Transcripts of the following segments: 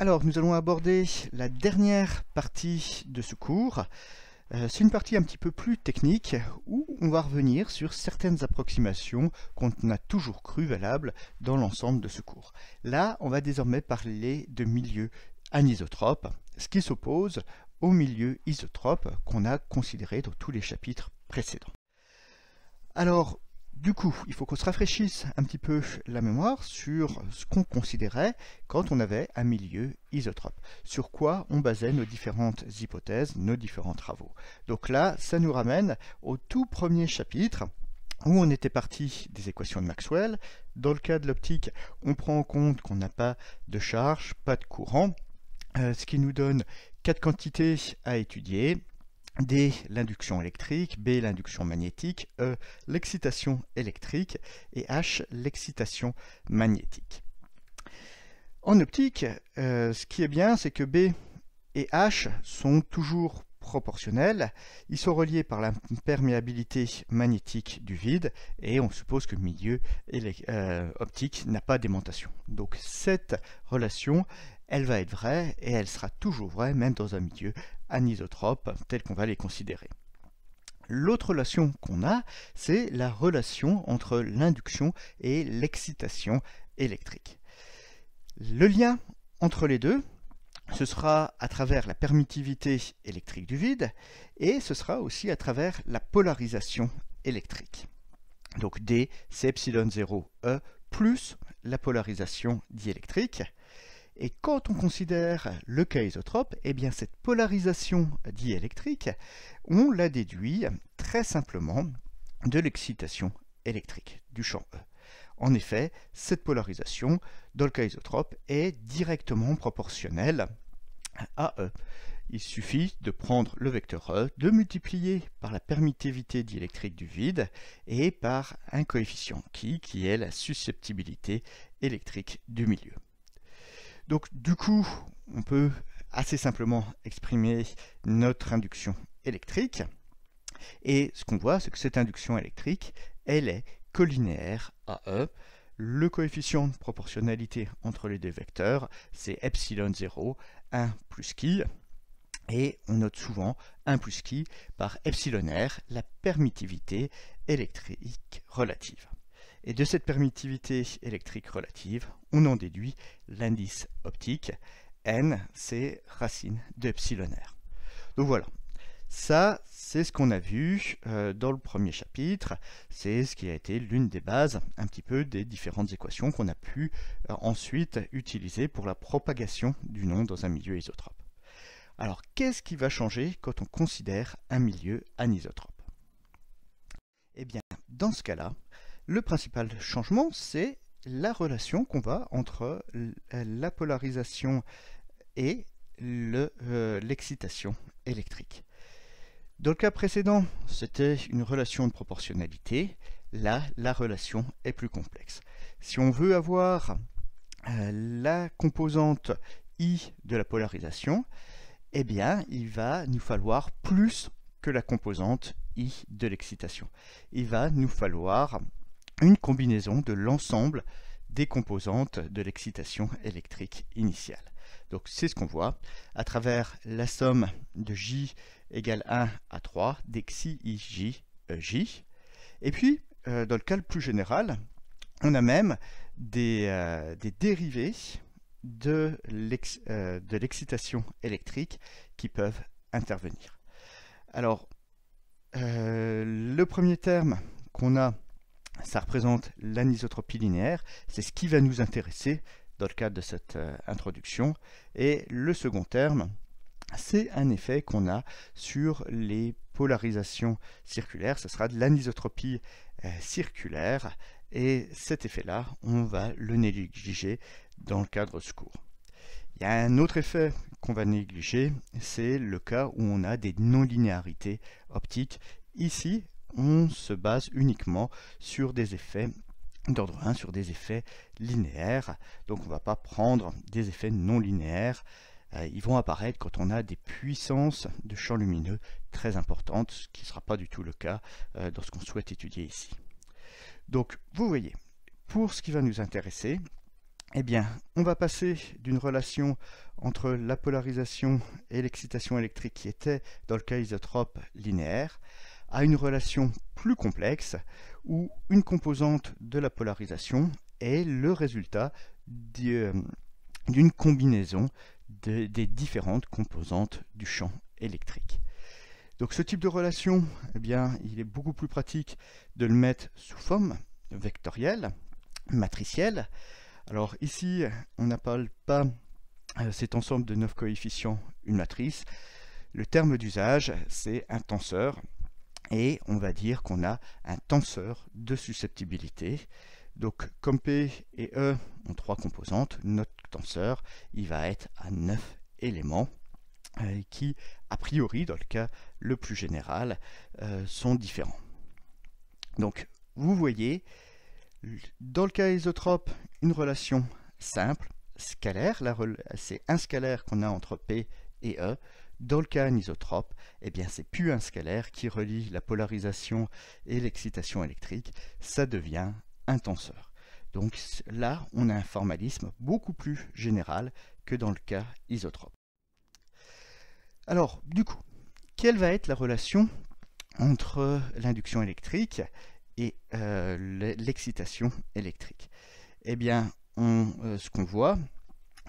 Alors, nous allons aborder la dernière partie de ce cours. C'est une partie un petit peu plus technique où on va revenir sur certaines approximations qu'on a toujours cru valables dans l'ensemble de ce cours. Là, on va désormais parler de milieux anisotropes, ce qui s'oppose au milieu isotrope qu'on a considéré dans tous les chapitres précédents. Alors, du coup, il faut qu'on se rafraîchisse un petit peu la mémoire sur ce qu'on considérait quand on avait un milieu isotrope, sur quoi on basait nos différentes hypothèses, nos différents travaux. Donc là, ça nous ramène au tout premier chapitre où on était parti des équations de Maxwell. Dans le cas de l'optique, on prend en compte qu'on n'a pas de charge, pas de courant, ce qui nous donne 4 quantités à étudier. D, l'induction électrique, B, l'induction magnétique, E, l'excitation électrique et H, l'excitation magnétique. En optique, ce qui est bien, c'est que B et H sont toujours proportionnels. Ils sont reliés par la perméabilité magnétique du vide et on suppose que le milieu optique n'a pas d'aimantation. Donc cette relation, elle va être vraie et elle sera toujours vraie même dans un milieu anisotrope tel qu'on va les considérer. L'autre relation qu'on a, c'est la relation entre l'induction et l'excitation électrique. Le lien entre les deux, ce sera à travers la permittivité électrique du vide et ce sera aussi à travers la polarisation électrique. Donc D, c'est epsilon 0 E plus la polarisation diélectrique. Et quand on considère le cas isotrope, eh bien cette polarisation diélectrique, on la déduit très simplement de l'excitation électrique du champ E. En effet, cette polarisation, dans le cas isotrope, est directement proportionnelle à E. Il suffit de prendre le vecteur E, de multiplier par la permittivité diélectrique du vide et par un coefficient qui est la susceptibilité électrique du milieu. Donc du coup, on peut assez simplement exprimer notre induction électrique. Et ce qu'on voit, c'est que cette induction électrique, elle est collinéaire à E. Le coefficient de proportionnalité entre les deux vecteurs, c'est epsilon 0, 1 plus chi. Et on note souvent 1 plus chi par epsilon r, la permittivité électrique relative. Et de cette permittivité électrique relative, on en déduit l'indice optique. N, c'est racine de epsilon r. Donc voilà, ça c'est ce qu'on a vu dans le premier chapitre. C'est ce qui a été l'une des bases un petit peu des différentes équations qu'on a pu ensuite utiliser pour la propagation du nom dans un milieu isotrope. Alors qu'est-ce qui va changer quand on considère un milieu anisotrope? Eh bien, dans ce cas-là, le principal changement, c'est la relation qu'on va entre la polarisation et l'excitation électrique. Dans le cas précédent, c'était une relation de proportionnalité. Là, la relation est plus complexe. Si on veut avoir la composante I de la polarisation, eh bien, il va nous falloir plus que la composante I de l'excitation. Il va nous falloir une combinaison de l'ensemble des composantes de l'excitation électrique initiale. Donc c'est ce qu'on voit à travers la somme de J égale 1 à 3 d'xi ij j. Et puis, dans le cas le plus général, on a même des dérivés de l'excitation électrique qui peuvent intervenir. Alors, le premier terme qu'on a, ça représente l'anisotropie linéaire, c'est ce qui va nous intéresser dans le cadre de cette introduction. Et le second terme, c'est un effet qu'on a sur les polarisations circulaires, ce sera de l'anisotropie circulaire, et cet effet-là, on va le négliger dans le cadre de ce cours. Il y a un autre effet qu'on va négliger, c'est le cas où on a des non-linéarités optiques. Ici, on se base uniquement sur des effets d'ordre 1, sur des effets linéaires. Donc on ne va pas prendre des effets non linéaires. Ils vont apparaître quand on a des puissances de champ lumineux très importantes, ce qui ne sera pas du tout le cas dans ce qu'on souhaite étudier ici. Donc vous voyez, pour ce qui va nous intéresser, eh bien, on va passer d'une relation entre la polarisation et l'excitation électrique qui était, dans le cas isotrope, linéaire, à une relation plus complexe où une composante de la polarisation est le résultat d'une combinaison des différentes composantes du champ électrique. Donc ce type de relation, eh bien, il est beaucoup plus pratique de le mettre sous forme vectorielle, matricielle. Alors ici, on n'appelle pas cet ensemble de 9 coefficients une matrice. Le terme d'usage, c'est un tenseur. Et on va dire qu'on a un tenseur de susceptibilité. Donc comme P et E ont 3 composantes, notre tenseur il va être à 9 éléments qui, a priori, dans le cas le plus général, sont différents. Donc vous voyez, dans le cas isotrope, une relation simple, scalaire, c'est un scalaire qu'on a entre P et E. Dans le cas anisotrope, eh bien c'est plus un scalaire qui relie la polarisation et l'excitation électrique, ça devient un tenseur. Donc là, on a un formalisme beaucoup plus général que dans le cas isotrope. Alors, du coup, quelle va être la relation entre l'induction électrique et l'excitation électrique? Eh bien, ce qu'on voit,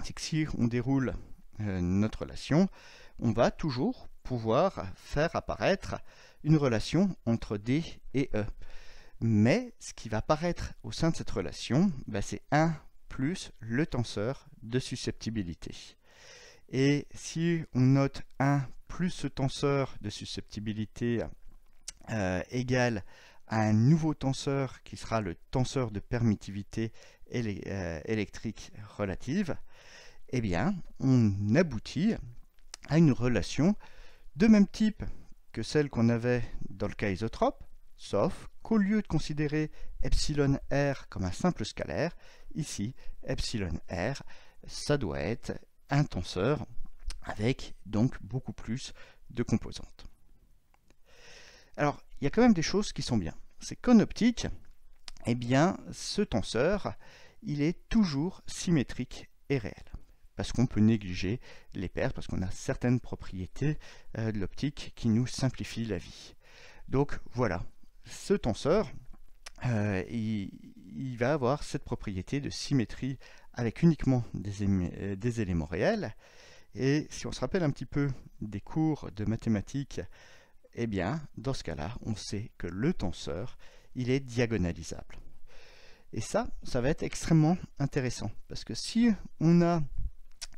c'est que si on déroule notre relation, on va toujours pouvoir faire apparaître une relation entre D et E. Mais ce qui va apparaître au sein de cette relation, c'est 1 plus le tenseur de susceptibilité. Et si on note 1 plus ce tenseur de susceptibilité égal à un nouveau tenseur qui sera le tenseur de permittivité électrique relative, eh bien, on aboutit à une relation de même type que celle qu'on avait dans le cas isotrope, sauf qu'au lieu de considérer epsilon r comme un simple scalaire, ici, epsilon r, ça doit être un tenseur avec donc beaucoup plus de composantes. Alors, il y a quand même des choses qui sont bien. C'est qu'en optique, eh bien, ce tenseur, il est toujours symétrique et réel. Parce qu'on peut négliger les paires, parce qu'on a certaines propriétés de l'optique qui nous simplifient la vie. Donc voilà, ce tenseur, il va avoir cette propriété de symétrie avec uniquement des éléments réels. Et si on se rappelle un petit peu des cours de mathématiques, eh bien, dans ce cas-là, on sait que le tenseur, il est diagonalisable. Et ça va être extrêmement intéressant, parce que si on a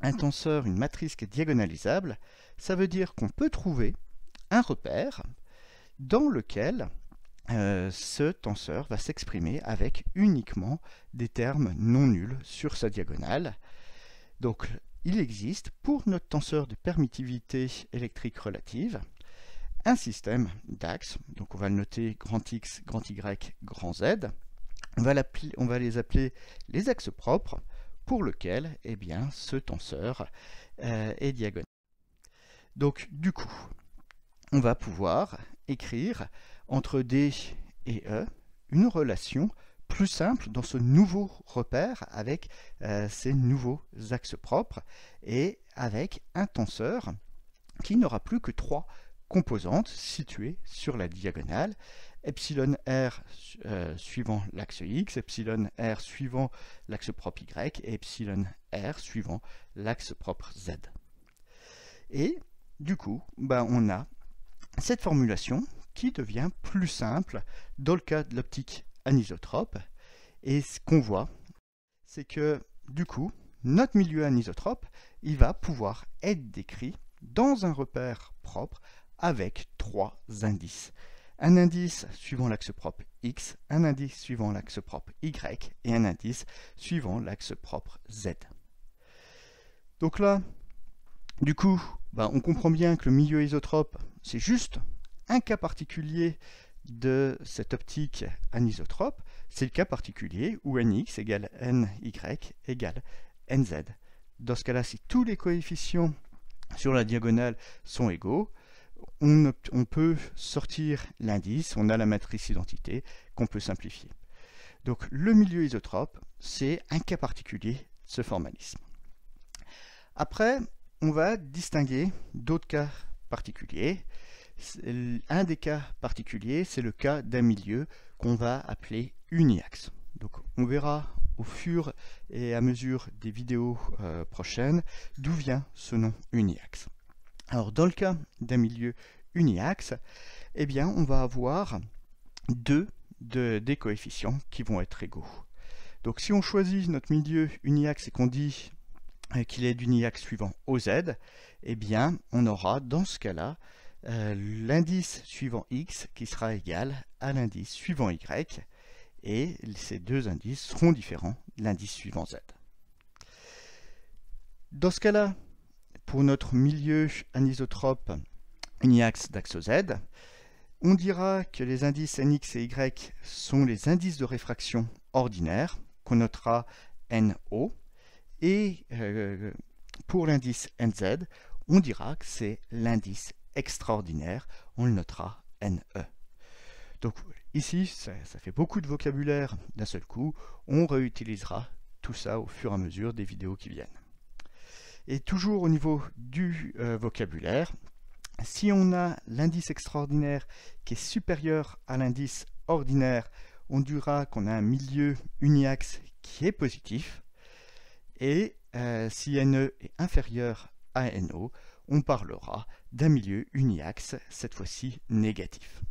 un tenseur, une matrice qui est diagonalisable, ça veut dire qu'on peut trouver un repère dans lequel ce tenseur va s'exprimer avec uniquement des termes non nuls sur sa diagonale. Donc, il existe pour notre tenseur de permittivité électrique relative un système d'axes, donc on va le noter grand X, grand Y, grand Z. On va les appeler les axes propres, pour lequel eh bien, ce tenseur est diagonal. Donc du coup, on va pouvoir écrire entre D et E une relation plus simple dans ce nouveau repère avec ces nouveaux axes propres et avec un tenseur qui n'aura plus que 3 composantes situées sur la diagonale, epsilon r suivant l'axe x, epsilon r suivant l'axe propre y et epsilon r suivant l'axe propre z. Et du coup, on a cette formulation qui devient plus simple dans le cas de l'optique anisotrope. Et ce qu'on voit, c'est que du coup, notre milieu anisotrope, il va pouvoir être décrit dans un repère propre avec 3 indices. Un indice suivant l'axe propre X, un indice suivant l'axe propre Y et un indice suivant l'axe propre Z. Donc là, du coup, on comprend bien que le milieu isotrope, c'est juste un cas particulier de cette optique anisotrope. C'est le cas particulier où nx égale ny égale nz. Dans ce cas-là, si tous les coefficients sur la diagonale sont égaux, on peut sortir l'indice, on a la matrice identité qu'on peut simplifier. Donc le milieu isotrope, c'est un cas particulier ce formalisme. Après, on va distinguer d'autres cas particuliers. Un des cas particuliers, c'est le cas d'un milieu qu'on va appeler uniaxe. Donc on verra au fur et à mesure des vidéos prochaines d'où vient ce nom uniaxe. Alors dans le cas d'un milieu uniaxe, eh bien on va avoir deux des coefficients qui vont être égaux. Donc si on choisit notre milieu uniaxe et qu'on dit qu'il est d'uniaxe suivant OZ, eh bien on aura dans ce cas-là l'indice suivant X qui sera égal à l'indice suivant Y, et ces deux indices seront différents de l'indice suivant Z. Dans ce cas-là, pour notre milieu anisotrope uniaxe d'axe Z, on dira que les indices Nx et Y sont les indices de réfraction ordinaires, qu'on notera NO, et pour l'indice Nz, on dira que c'est l'indice extraordinaire, on le notera NE. Donc ici, ça fait beaucoup de vocabulaire d'un seul coup, on réutilisera tout ça au fur et à mesure des vidéos qui viennent. Et toujours au niveau du vocabulaire, si on a l'indice extraordinaire qui est supérieur à l'indice ordinaire, on dira qu'on a un milieu uniaxe qui est positif, et si NE est inférieur à NO, on parlera d'un milieu uniaxe, cette fois-ci négatif.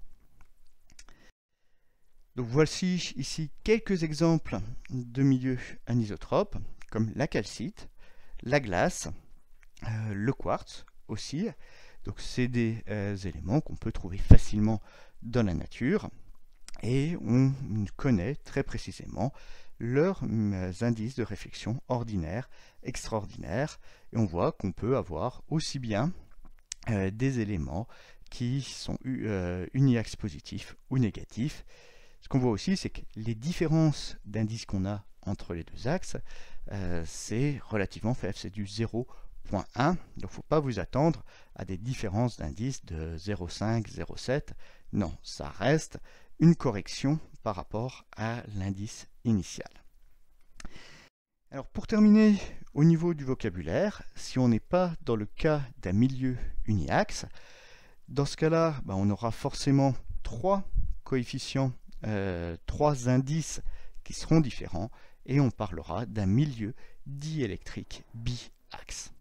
Donc voici ici quelques exemples de milieux anisotropes, comme la calcite, la glace, le quartz aussi. Donc c'est des éléments qu'on peut trouver facilement dans la nature, et on connaît très précisément leurs indices de réflexion ordinaire, extraordinaire, et on voit qu'on peut avoir aussi bien des éléments qui sont uniaxes positifs ou négatifs. Ce qu'on voit aussi, c'est que les différences d'indices qu'on a entre les deux axes, c'est relativement faible, c'est du 0,1, donc il ne faut pas vous attendre à des différences d'indices de 0,5, 0,7, non, ça reste une correction par rapport à l'indice initial. Alors pour terminer, au niveau du vocabulaire, si on n'est pas dans le cas d'un milieu uniaxe, dans ce cas-là, on aura forcément trois coefficients, trois indices qui seront différents, et on parlera d'un milieu diélectrique biaxe.